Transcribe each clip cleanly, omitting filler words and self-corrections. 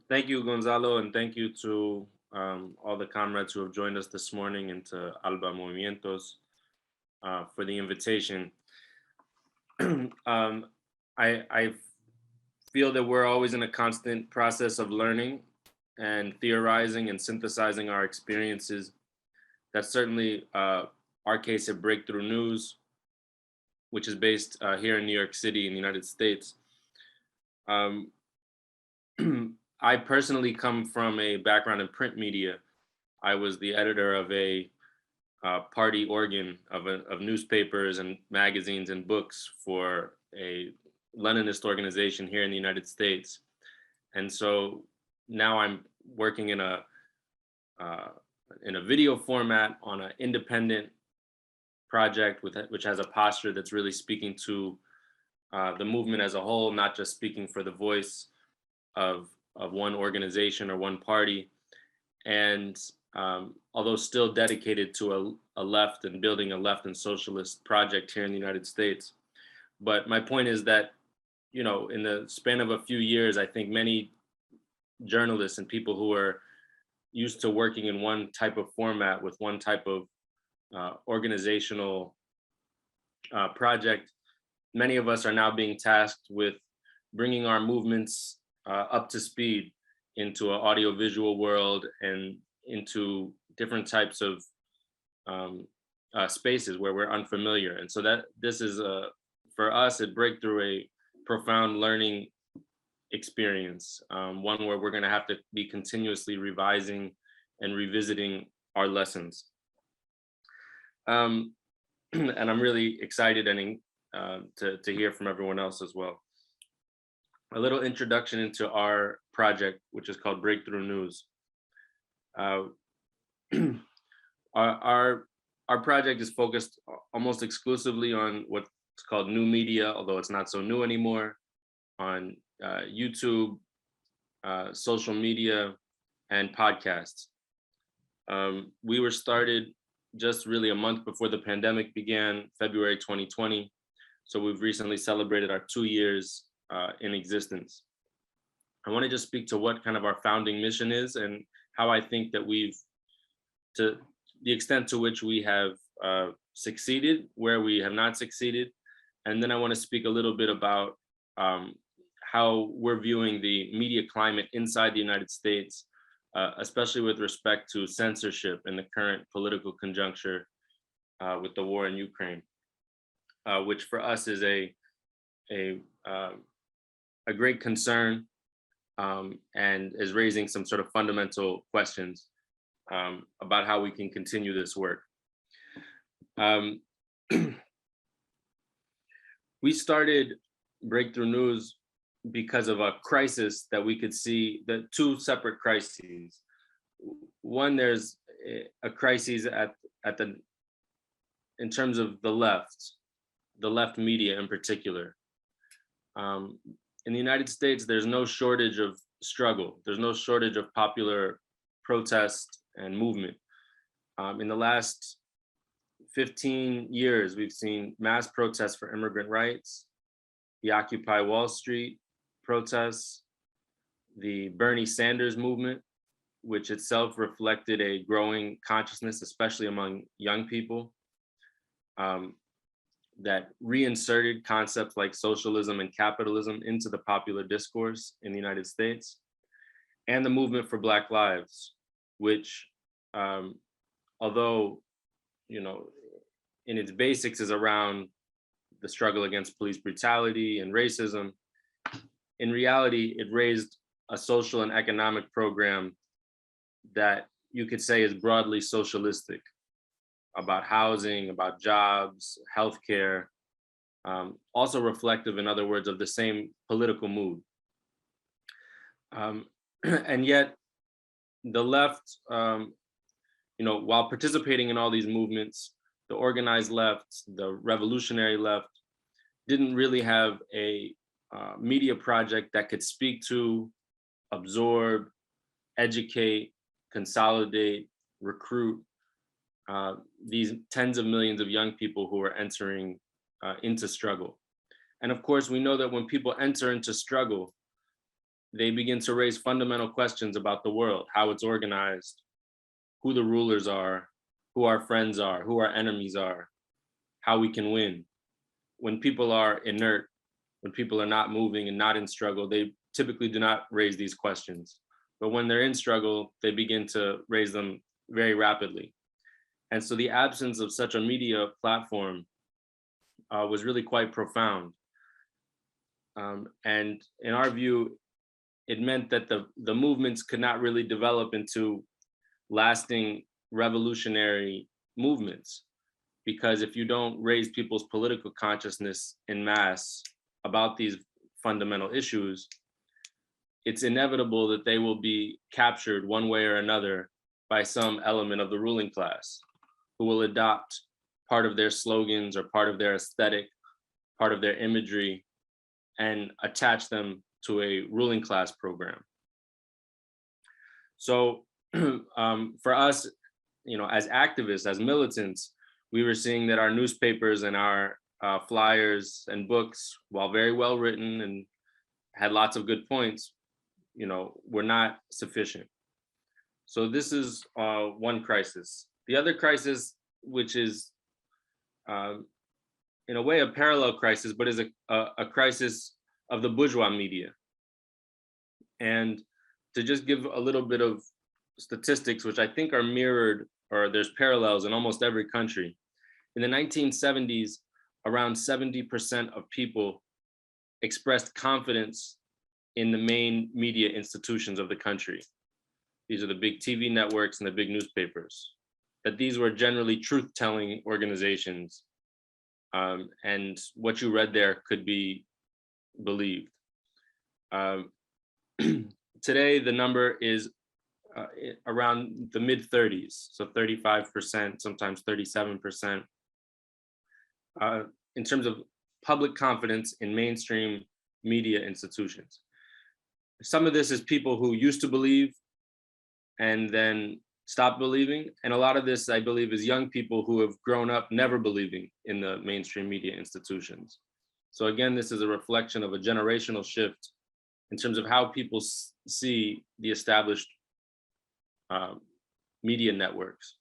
Thank you, Gonzalo, and thank you to all the comrades who have joined us this morning and to ALBA Movimientos for the invitation. um, I feel that we're always in a constant process of learning and theorizing and synthesizing our experiences. That's certainly our case at Breakthrough News, which is based here in New York City in the United States. Um, I personally come from a background in print media. I was the editor of a party organ of newspapers and magazines and books for a Leninist organization here in the United States. And so now I'm working uh, in a video format on an independent project which has a posture that's really speaking to the movement as a whole, not just speaking for the voice of one organization or one party. And although still dedicated to a left and building a left and socialist project here in the United States. But my point is that, you know, in the span of a few years, I think many journalists and people who are used to working in one type of format with one type of organizational project, many of us are now being tasked with bringing our movements up to speed into an audiovisual world and into different types of spaces where we're unfamiliar. And so that this is for us at Breakthrough a profound learning experience, one where we're going to have to be continuously revising and revisiting our lessons. And I'm really excited and to hear from everyone else as well. A little introduction into our project, which is called Breakthrough News. Our project is focused almost exclusively on what's called new media, although it's not so new anymore, on YouTube, social media, and podcasts. We were started just really a month before the pandemic began, February 2020. So we've recently celebrated our 2 years in existence. I want to just speak to what kind of our founding mission is and how I think that to the extent to which we have succeeded, where we have not succeeded. And then I want to speak a little bit about how we're viewing the media climate inside the United States, especially with respect to censorship in the current political conjuncture with the war in Ukraine, which for us is a great concern and is raising some sort of fundamental questions about how we can continue this work. We started Breakthrough News because of a crisis that we could see, the two separate crises. One, there's a crisis in terms of the left media in particular. In the United States, there's no shortage of struggle. There's no shortage of popular protest and movement. In the last 15 years, we've seen mass protests for immigrant rights, the Occupy Wall Street protests, the Bernie Sanders movement, which itself reflected a growing consciousness, especially among young people, that reinserted concepts like socialism and capitalism into the popular discourse in the United States, and the movement for Black Lives, which, although, you know, in its basics is around the struggle against police brutality and racism, in reality, it raised a social and economic program that you could say is broadly socialistic, about housing, about jobs, healthcare, also reflective, in other words, of the same political mood. And yet, the left, while participating in all these movements, the organized left, the revolutionary left, didn't really have a media project that could speak to, absorb, educate, consolidate, recruit these tens of millions of young people who are entering into struggle. And of course, we know that when people enter into struggle, they begin to raise fundamental questions about the world, how it's organized, who the rulers are, who our friends are, who our enemies are, how we can win. When people are inert, when people are not moving and not in struggle, they typically do not raise these questions. But when they're in struggle, they begin to raise them very rapidly. And so the absence of such a media platform was really quite profound. And in our view, it meant that the movements could not really develop into lasting revolutionary movements, because if you don't raise people's political consciousness en masse about these fundamental issues, it's inevitable that they will be captured one way or another by some element of the ruling class, who will adopt part of their slogans or part of their aesthetic, part of their imagery, and attach them to a ruling class program. So for us, as activists, as militants, we were seeing that our newspapers and our flyers and books, while very well written and had lots of good points, were not sufficient. So this is one crisis. The other crisis, which is in a way a parallel crisis, but is a crisis of the bourgeois media. And to just give a little bit of statistics, which I think are mirrored, or there's parallels in almost every country. In the 1970s, around 70% of people expressed confidence in the main media institutions of the country. These are the big TV networks and the big newspapers, that these were generally truth-telling organizations, and what you read there could be believed. Today, the number is around the mid-30s, so 35%, sometimes 37%, in terms of public confidence in mainstream media institutions. Some of this is people who used to believe and then stopped believing, and a lot of this, I believe, is young people who have grown up never believing in the mainstream media institutions. So again, this is a reflection of a generational shift in terms of how people see the established media networks.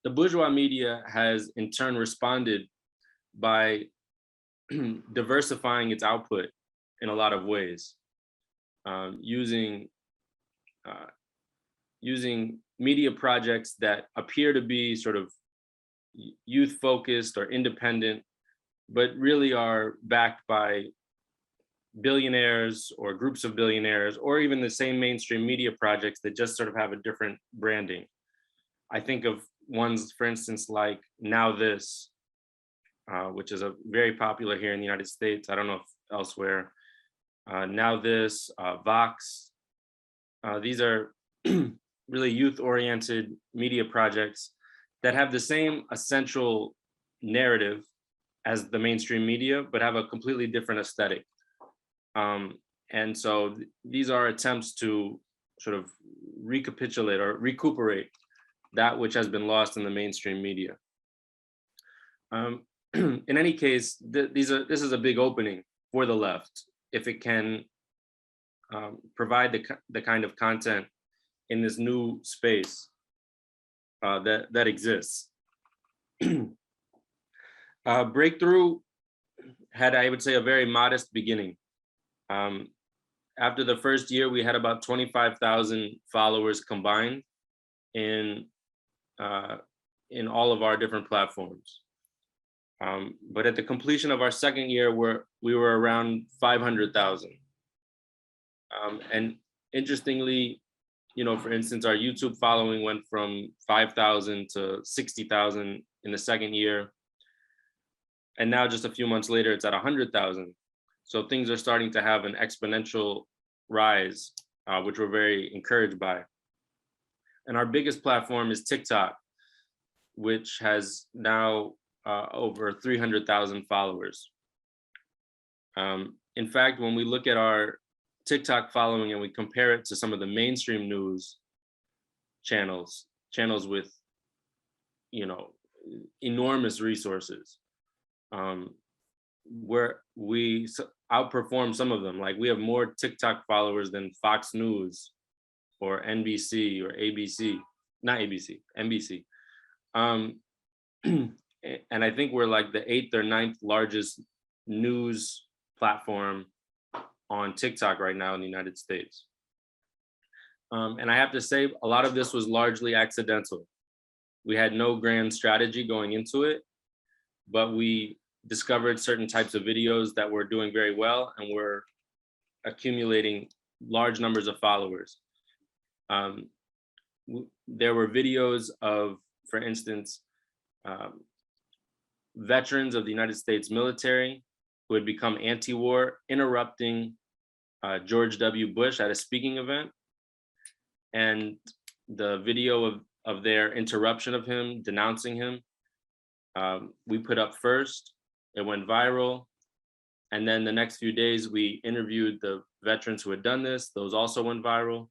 The bourgeois media has in turn responded by diversifying its output in a lot of ways, using media projects that appear to be sort of youth focused or independent, but really are backed by billionaires or groups of billionaires, or even the same mainstream media projects that just sort of have a different branding. I think of ones, for instance, like Now This, which is a very popular here in the United States. I don't know if elsewhere. Now This, Vox. These are really youth-oriented media projects that have the same essential narrative as the mainstream media, but have a completely different aesthetic. And so these are attempts to sort of recapitulate or recuperate that which has been lost in the mainstream media. In any case, this is a big opening for the left if it can provide the kind of content in this new space that exists. Breakthrough had, I would say, a very modest beginning. After the first year, we had about 25,000 followers combined in all of our different platforms. But at the completion of our second year, we were around 500,000. And interestingly, for instance, our YouTube following went from 5,000 to 60,000 in the second year. And now just a few months later, it's at 100,000. So things are starting to have an exponential rise, which we're very encouraged by. And our biggest platform is TikTok, which has now over 300,000 followers. In fact, when we look at our TikTok following and we compare it to some of the mainstream news channels with, enormous resources, where outperform some of them. Like we have more TikTok followers than Fox News or NBC or ABC, not ABC, NBC. And I think we're like the 8th or 9th largest news platform on TikTok right now in the United States. And I have to say, a lot of this was largely accidental. We had no grand strategy going into it, but we discovered certain types of videos that were doing very well and were accumulating large numbers of followers. There were videos of, for instance, veterans of the United States military who had become anti-war, interrupting George W. Bush at a speaking event. And the video of their interruption of him, denouncing him, we put up first. It went viral. And then the next few days, we interviewed the veterans who had done this. Those also went viral.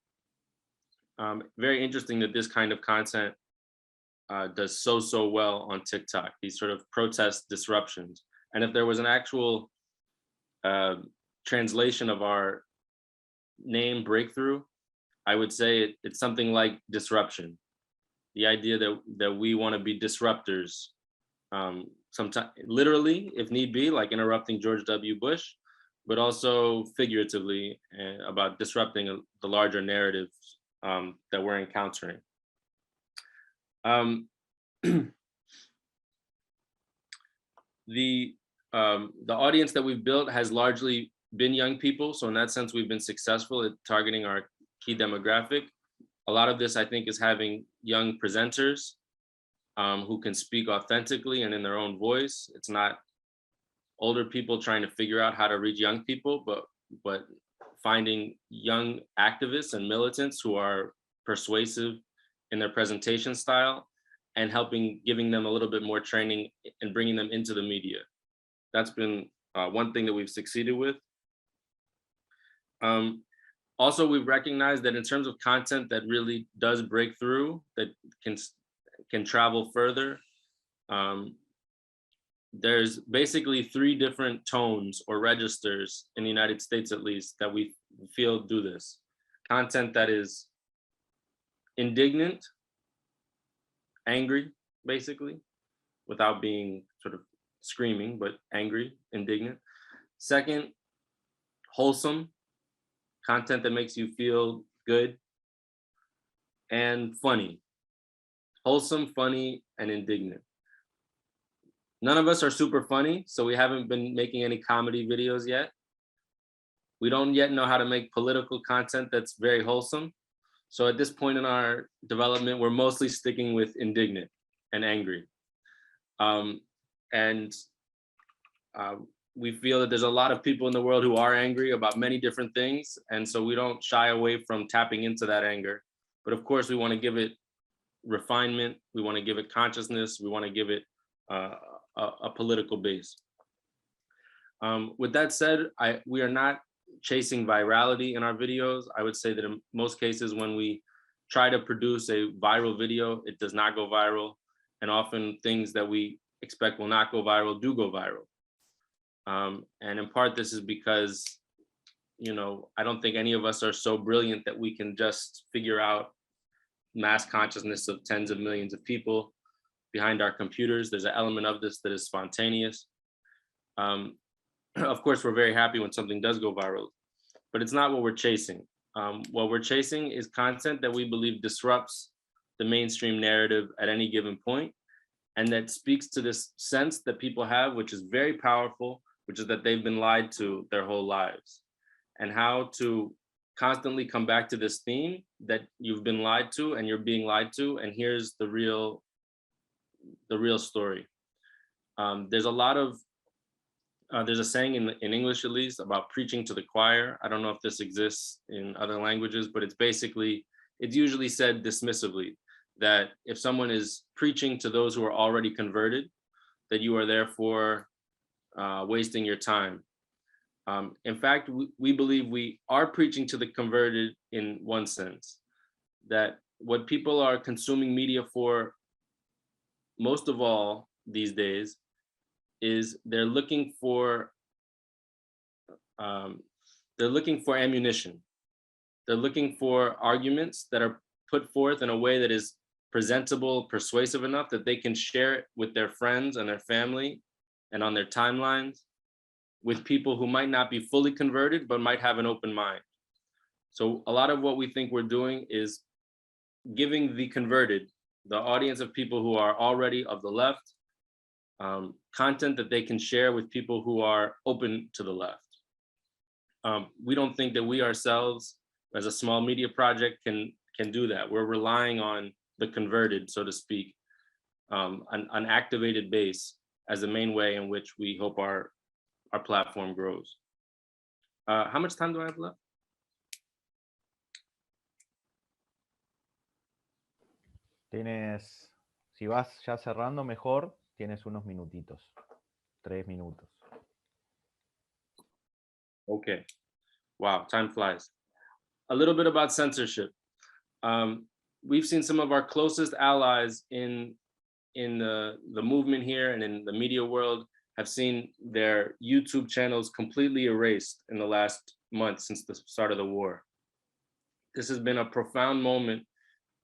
Very interesting that this kind of content does so well on TikTok, these sort of protest disruptions. And if there was an actual translation of our name, Breakthrough, I would say it's something like disruption. The idea that we want to be disruptors, sometimes literally, if need be, like interrupting George W. Bush, but also figuratively about disrupting the larger narratives that we're encountering. The audience that we've built has largely been young people. So in that sense, we've been successful at targeting our key demographic. A lot of this, I think, is having young presenters who can speak authentically and in their own voice. It's not older people trying to figure out how to reach young people, but finding young activists and militants who are persuasive in their presentation style and giving them a little bit more training and bringing them into the media. That's been one thing that we've succeeded with. Also, we've recognized that in terms of content that really does break through, that can travel further, there's basically 3 different tones or registers in the United States, at least, that we feel do this. Content that is indignant, angry, basically, without being sort of screaming, but angry, indignant. Second, wholesome, content that makes you feel good. And funny, wholesome, funny, and indignant. None of us are super funny, so we haven't been making any comedy videos yet. We don't yet know how to make political content that's very wholesome. So at this point in our development, we're mostly sticking with indignant and angry. We feel that there's a lot of people in the world who are angry about many different things. And so we don't shy away from tapping into that anger. But of course, we want to give it refinement. We want to give it consciousness. We want to give it a political base. With that said, we are not chasing virality in our videos. I would say that in most cases, when we try to produce a viral video, it does not go viral. And often things that we expect will not go viral do go viral. And in part, this is because, I don't think any of us are so brilliant that we can just figure out mass consciousness of tens of millions of people behind our computers. There's an element of this that is spontaneous. Of course, we're very happy when something does go viral, but it's not what we're chasing. What we're chasing is content that we believe disrupts the mainstream narrative at any given point, and that speaks to this sense that people have, which is very powerful, which is that they've been lied to their whole lives, and how to constantly come back to this theme that you've been lied to and you're being lied to, and here's the real story. There's a saying in English, at least, about preaching to the choir. I don't know if this exists in other languages, but it's usually said dismissively, that if someone is preaching to those who are already converted, that you are therefore wasting your time. In fact, we believe we are preaching to the converted in one sense, that what people are consuming media for most of all these days is they're looking for they're looking for ammunition. They're looking for arguments that are put forth in a way that is presentable, persuasive enough that they can share it with their friends and their family and on their timelines with people who might not be fully converted, but might have an open mind. So a lot of what we think we're doing is giving the converted, the audience of people who are already of the left, content that they can share with people who are open to the left. We don't think that we ourselves, as a small media project, can do that. We're relying on the converted, so to speak, an activated base as the main way in which we hope our platform grows. How much time do I have left? Tienes, si vas ya cerrando mejor, tienes unos minutitos, 3 minutos. Okay. Wow, time flies. A little bit about censorship. We've seen some of our closest allies in the movement here and in the media world have seen their YouTube channels completely erased in the last month since the start of the war. This has been a profound moment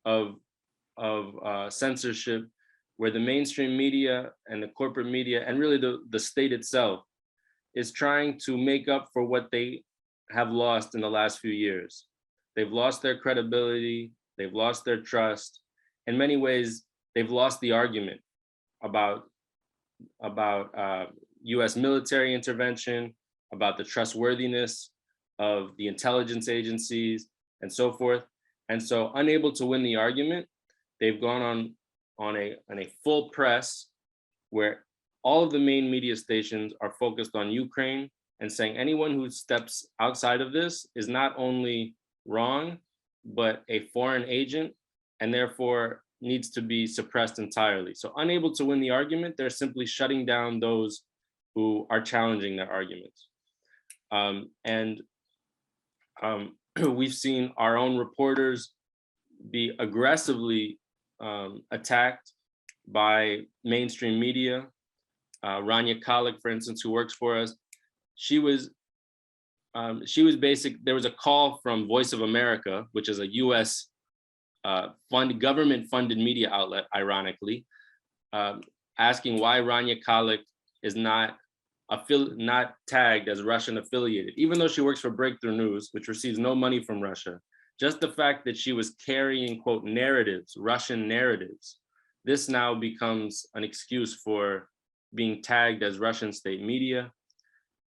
of censorship where the mainstream media and the corporate media and really the state itself is trying to make up for what they have lost in the last few years. They've lost their credibility, they've lost their trust. In many ways, they've lost the argument about US military intervention, about the trustworthiness of the intelligence agencies and so forth. And so unable to win the argument, they've gone on a full press where all of the main media stations are focused on Ukraine and saying anyone who steps outside of this is not only wrong, but a foreign agent and therefore needs to be suppressed entirely. So unable to win the argument, they're simply shutting down those who are challenging their arguments. We've seen our own reporters be aggressively attacked by mainstream media. Rania Khalek, for instance, who works for us, she was there was a call from Voice of America, which is a US government-funded media outlet, ironically, asking why Rania Khalek is not tagged as Russian affiliated, even though she works for Breakthrough News, which receives no money from Russia. Just the fact that she was carrying, quote, narratives, Russian narratives, this now becomes an excuse for being tagged as Russian state media.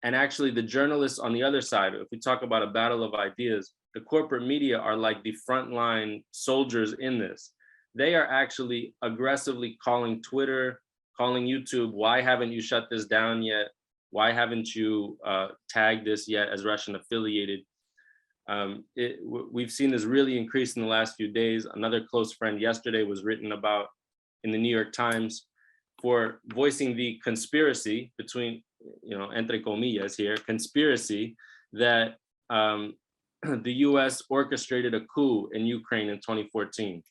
And actually the journalists on the other side, if we talk about a battle of ideas, the corporate media are like the frontline soldiers in this. They are actually aggressively calling Twitter, calling YouTube, why haven't you shut this down yet? Why haven't you tagged this yet as Russian affiliated? We've seen this really increase in the last few days. Another close friend yesterday was written about in the New York Times for voicing the conspiracy between, entre comillas here, conspiracy that the US orchestrated a coup in Ukraine in 2014.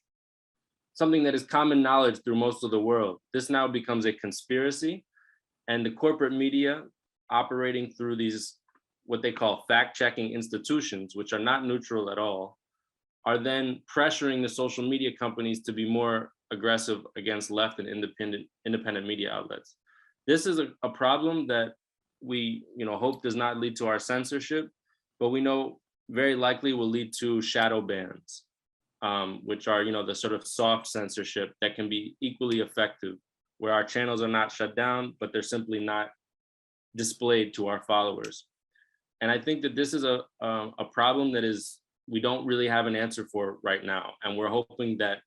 Something that is common knowledge through most of the world. This now becomes a conspiracy, and the corporate media operating through these, what they call fact-checking institutions, which are not neutral at all, are then pressuring the social media companies to be more aggressive against left and independent media outlets. This is a problem that we hope does not lead to our censorship, but we know very likely will lead to shadow bans, which are the sort of soft censorship that can be equally effective, where our channels are not shut down, but they're simply not displayed to our followers. And I think that this is a problem that we don't really have an answer for right now. And we're hoping that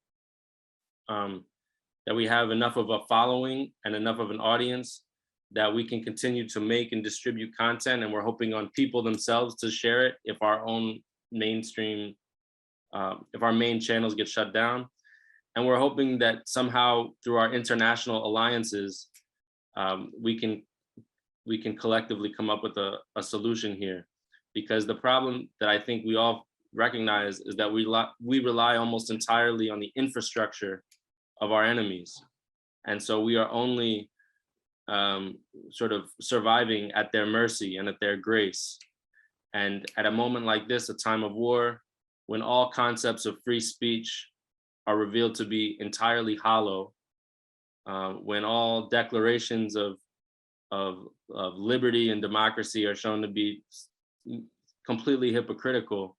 that we have enough of a following and enough of an audience that we can continue to make and distribute content. And we're hoping on people themselves to share it if our own mainstream, if our main channels get shut down. And we're hoping that somehow through our international alliances, we can collectively come up with a solution here. Because the problem that I think we all recognize is that we rely almost entirely on the infrastructure of our enemies. And so we are only sort of surviving at their mercy and at their grace. And at a moment like this, a time of war, when all concepts of free speech are revealed to be entirely hollow, when all declarations of liberty and democracy are shown to be completely hypocritical,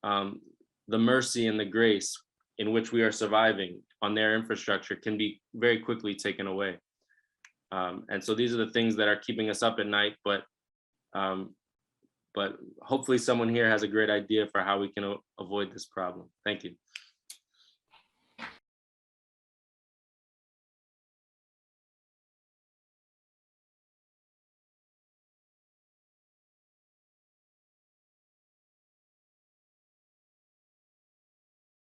the mercy and the grace in which we are surviving on their infrastructure can be very quickly taken away. And so these are the things that are keeping us up at night, but hopefully someone here has a great idea for how we can avoid this problem. Thank you.